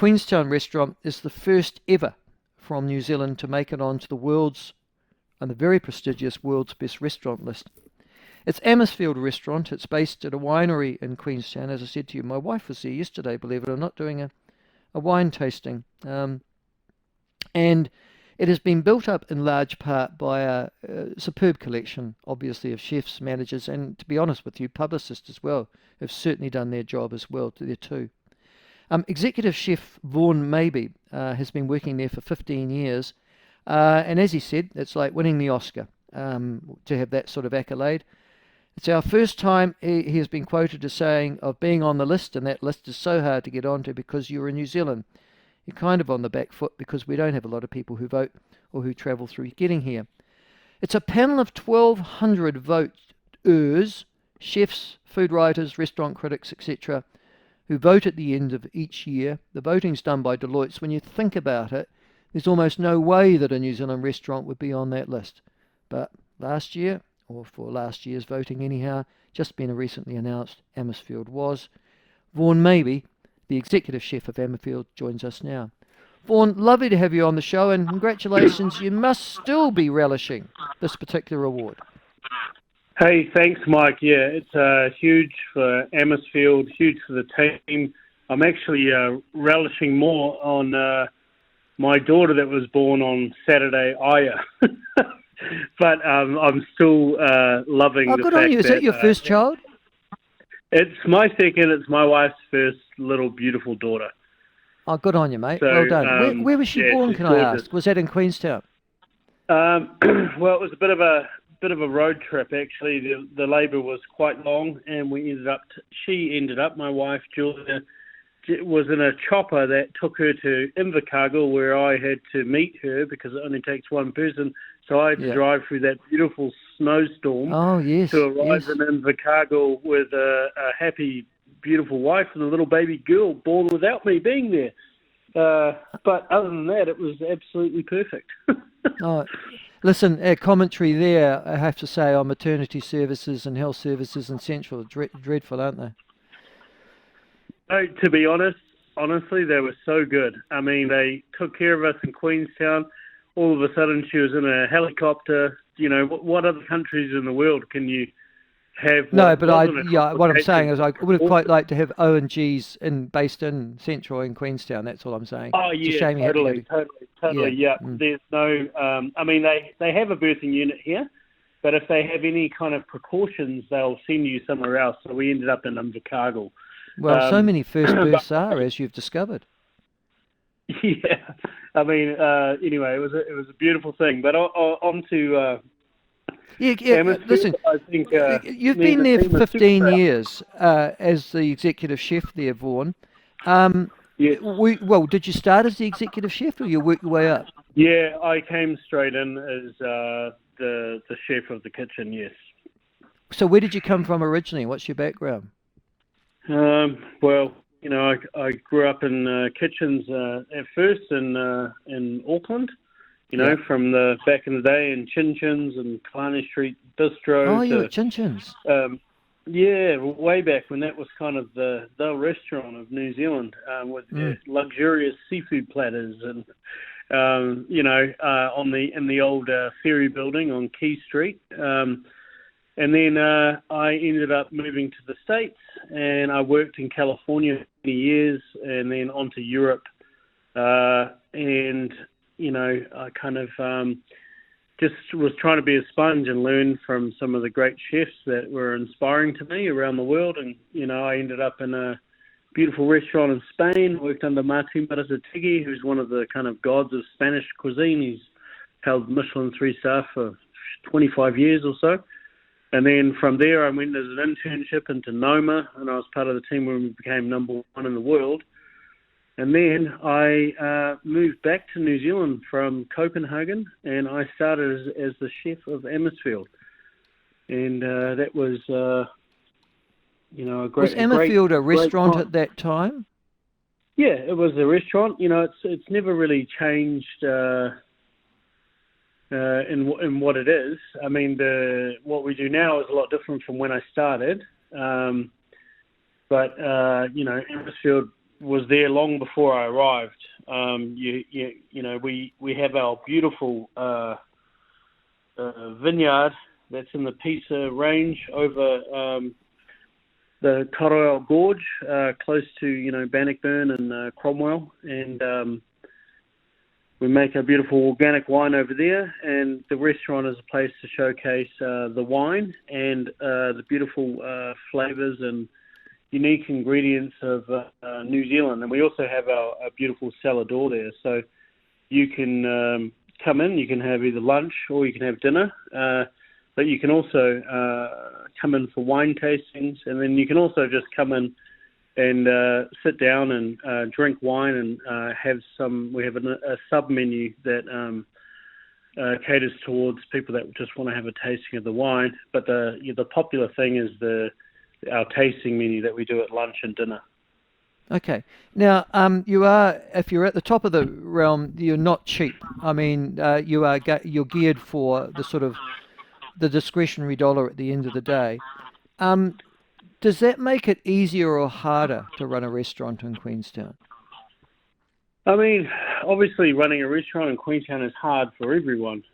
Queenstown restaurant is the first ever from New Zealand to make it onto the world's and the very prestigious world's best restaurant list. It's Amisfield Restaurant. It's based at a winery in Queenstown. As I said to you, my wife was there yesterday, believe it or not, doing a wine tasting. And it has been built up in large part by a superb collection, obviously, of chefs, managers, and to be honest with you, publicists as well, have certainly done their job as well there too. Executive chef Vaughan Mabee has been working there for 15 years, and as he said, it's like winning the Oscar to have that sort of accolade. It's our first time, he has been quoted as saying, of being on the list, and that list is so hard to get onto because you're in New Zealand. You're kind of on the back foot because we don't have a lot of people who vote or who travel through getting here. It's a panel of 1,200 voters, chefs, food writers, restaurant critics, etc., who vote at the end of each year. The voting's done by Deloitte. So when you think about it, there's almost no way that a New Zealand restaurant would be on that list. But last year, or for last year's voting anyhow, just been recently announced, Amisfield was. Vaughan Mabee, the executive chef of Amisfield, joins us now. Vaughn, lovely to have you on the show, and congratulations. You must still be relishing this particular award. Hey, thanks, Mike. Yeah, it's huge for Amisfield, huge for the team. I'm actually relishing more on my daughter that was born on Saturday, Aya. But I'm still loving the good fact on you. Is that your first child? It's my second. It's my wife's first little beautiful daughter. Oh, good on you, mate. So, well done. Where was she born, can gorgeous. I ask? Was that in Queenstown? Well, it was a bit of a road trip, actually. The labour was quite long, and my wife, Julia, was in a chopper that took her to Invercargill, where I had to meet her because it only takes one person. So I had to drive through that beautiful snowstorm to arrive in Invercargill with a happy, beautiful wife and a little baby girl born without me being there. But other than that, it was absolutely perfect. Listen, our commentary there, I have to say, on maternity services and health services in Central are dreadful, aren't they? No, to be honestly, they were so good. I mean, they took care of us in Queenstown. All of a sudden, she was in a helicopter. You know, what other countries in the world can you have? No, but what I'm saying is I would have quite liked to have O&Gs based in Central in Queenstown. That's all I'm saying. Oh, yeah, totally. Yeah. There's no, I mean, they have a birthing unit here, but if they have any kind of precautions, they'll send you somewhere else. So we ended up in Invercargill. Well, so many first births are, as you've discovered. Yeah, I mean, anyway, it was a beautiful thing. But on to listen, I think you've been there for 15 years as the executive chef there, Vaughan. Yes. Did you start as the executive chef, or you worked your way up? Yeah, I came straight in as the chef of the kitchen. Yes. So where did you come from originally? What's your background? Well, you know, I grew up in kitchens at first in Auckland. You know, from the back in the day in Chin Chins and Killarney Street Bistro. Oh, you were at Chin Chins. Yeah, way back when that was kind of the restaurant of New Zealand with luxurious seafood platters and in the old ferry building on Quay Street. And then I ended up moving to the States, and I worked in California for many years, and then on to Europe. And, you know, I kind of just was trying to be a sponge and learn from some of the great chefs that were inspiring to me around the world. And, you know, I ended up in a beautiful restaurant in Spain, worked under Martin Berazategui, who's one of the kind of gods of Spanish cuisine. He's held Michelin 3-star for 25 years or so. And then from there, I went as an internship into Noma, and I was part of the team when we became number one in the world. And then I moved back to New Zealand from Copenhagen, and I started as the chef of Amisfield. And that was, a great... Was Amisfield a restaurant at that time? Yeah, it was a restaurant. You know, it's never really changed... in what it is. I mean, what we do now is a lot different from when I started. Amisfield was there long before I arrived. We have our beautiful vineyard that's in the Pisa Range over the Koroel Gorge, close to Bannockburn and Cromwell, and we make a beautiful organic wine over there. And the restaurant is a place to showcase the wine and the beautiful flavours and unique ingredients of New Zealand. And we also have our beautiful cellar door there, so you can come in, you can have either lunch or you can have dinner, but you can also come in for wine tastings, and then you can also just come in and sit down and drink wine and have some. We have a sub menu that caters towards people that just want to have a tasting of the wine, but the popular thing is our tasting menu that we do at lunch and dinner. Okay. Now, if you're at the top of the realm, you're not cheap. I mean, you're geared for the sort of the discretionary dollar at the end of the day. Does that make it easier or harder to run a restaurant in Queenstown? I mean, obviously running a restaurant in Queenstown is hard for everyone.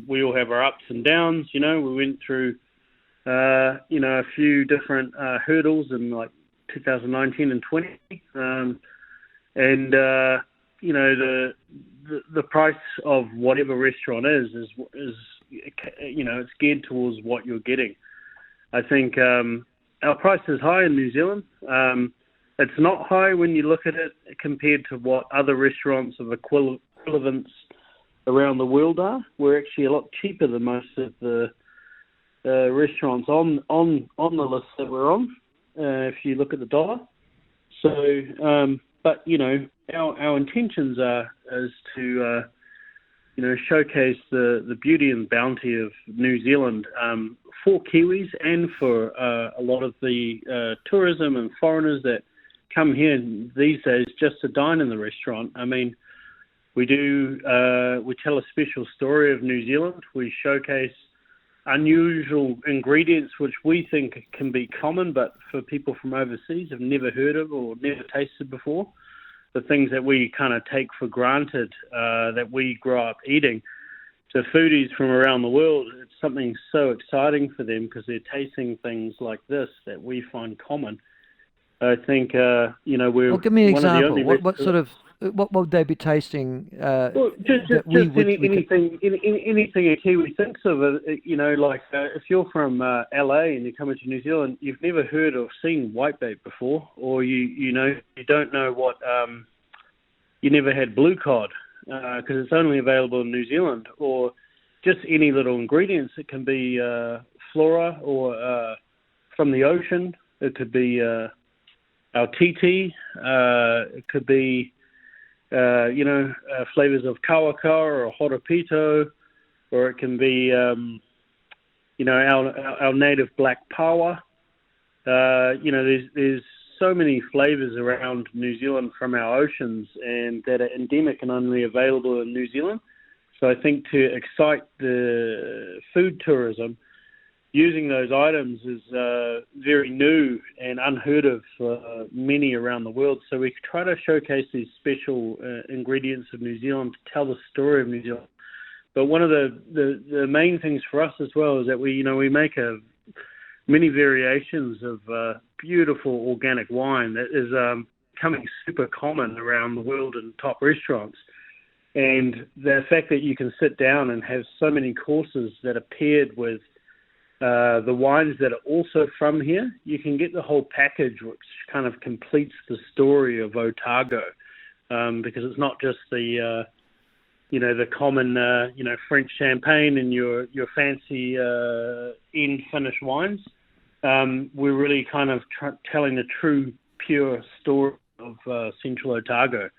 We all have our ups and downs. We went through a few different hurdles in like 2019 and 20, the price of whatever restaurant is it's geared towards what you're getting. I think our price is high in New Zealand. It's not high when you look at it compared to what other restaurants of equivalence around the world are. We're actually a lot cheaper than most of the restaurants on the list that we're on, if you look at the dollar. So, but our intentions is to showcase the beauty and bounty of New Zealand for Kiwis and for a lot of the tourism and foreigners that come here these days just to dine in the restaurant. I mean, we tell a special story of New Zealand. We showcase unusual ingredients which we think can be common, but for people from overseas have never heard of or never tasted before. The things that we kind of take for granted that we grow up eating. To foodies from around the world, it's something so exciting for them because they're tasting things like this that we find common. I think we're. Well, give me an example. What would they be tasting? Well, anything a Kiwi thinks of. If you're from LA and you come into New Zealand, you've never heard or seen whitebait before, or you don't know what you never had blue cod because it's only available in New Zealand, or just any little ingredients. It can be flora or from the ocean. It could be our titi. It could be flavors of kawaka or horopito, or it can be our native black pawa. There's so many flavors around New Zealand from our oceans and that are endemic and only available in New Zealand. So I think to excite the food tourism, using those items is very new and unheard of for many around the world. So we try to showcase these special ingredients of New Zealand to tell the story of New Zealand. But one of the main things for us as well is that we make many variations of beautiful organic wine that is becoming super common around the world in top restaurants. And the fact that you can sit down and have so many courses that are paired with the wines that are also from here, you can get the whole package, which kind of completes the story of Otago, because it's not just the common French champagne and your fancy end finished wines. We're really kind of telling the true, pure story of Central Otago.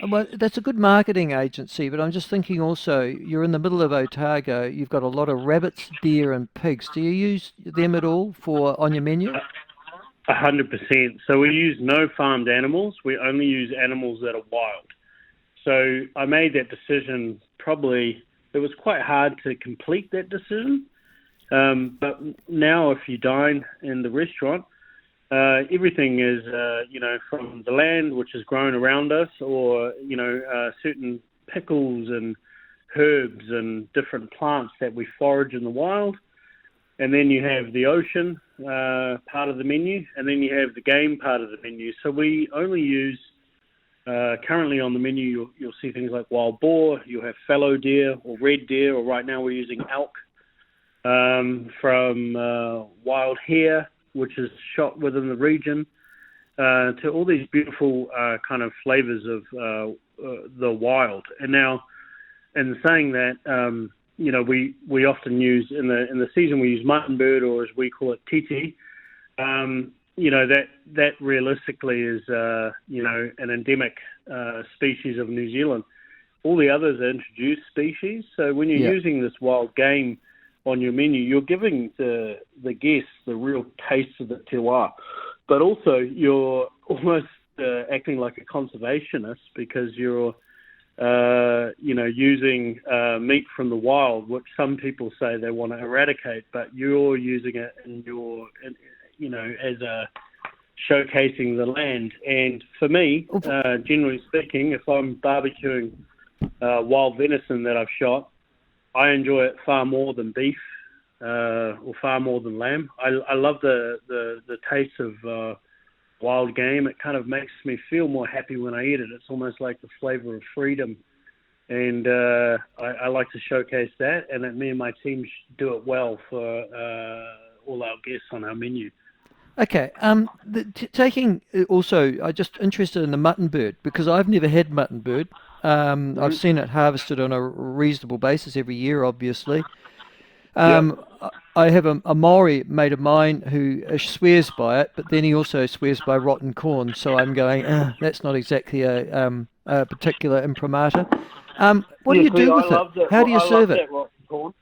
Well, that's a good marketing agency, but I'm just thinking also, you're in the middle of Otago, you've got a lot of rabbits, deer and pigs. Do you use them at all on your menu? 100%. So we use no farmed animals. We only use animals that are wild. So I made that decision it was quite hard to complete that decision. But now if you dine in the restaurant, Everything is, from the land which is grown around us, or certain pickles and herbs and different plants that we forage in the wild. And then you have the ocean part of the menu, and then you have the game part of the menu. So we only use, currently on the menu, you'll see things like wild boar, you'll have fallow deer or red deer, or right now we're using elk, from wild hare, which is shot within the region, to all these beautiful kind of flavors of the wild. And now, in saying that, we often use in the season we use mutton bird, or as we call it, titi. That realistically is an endemic species of New Zealand. All the others are introduced species. So when you're Yeah. using this wild game on your menu, you're giving the guests the real taste of the te wā, but also you're almost acting like a conservationist, because you're using meat from the wild, which some people say they want to eradicate, but you're using it as a showcasing the land. And for me, generally speaking, if I'm barbecuing wild venison that I've shot, I enjoy it far more than beef or far more than lamb. I love the taste of wild game. It kind of makes me feel more happy when I eat it. It's almost like the flavor of freedom. And I like to showcase that, and that me and my team do it well for all our guests on our menu. Okay. Taking also, I'm just interested in the mutton bird because I've never had mutton bird. I've seen it harvested on a reasonable basis every year, obviously. Yep. I have a Maori mate of mine who swears by it, but then he also swears by rotten corn. So I'm going, that's not exactly a particular imprimatur. What do Yeah, you see, do with it? How do you I love serve it? that rotten corn.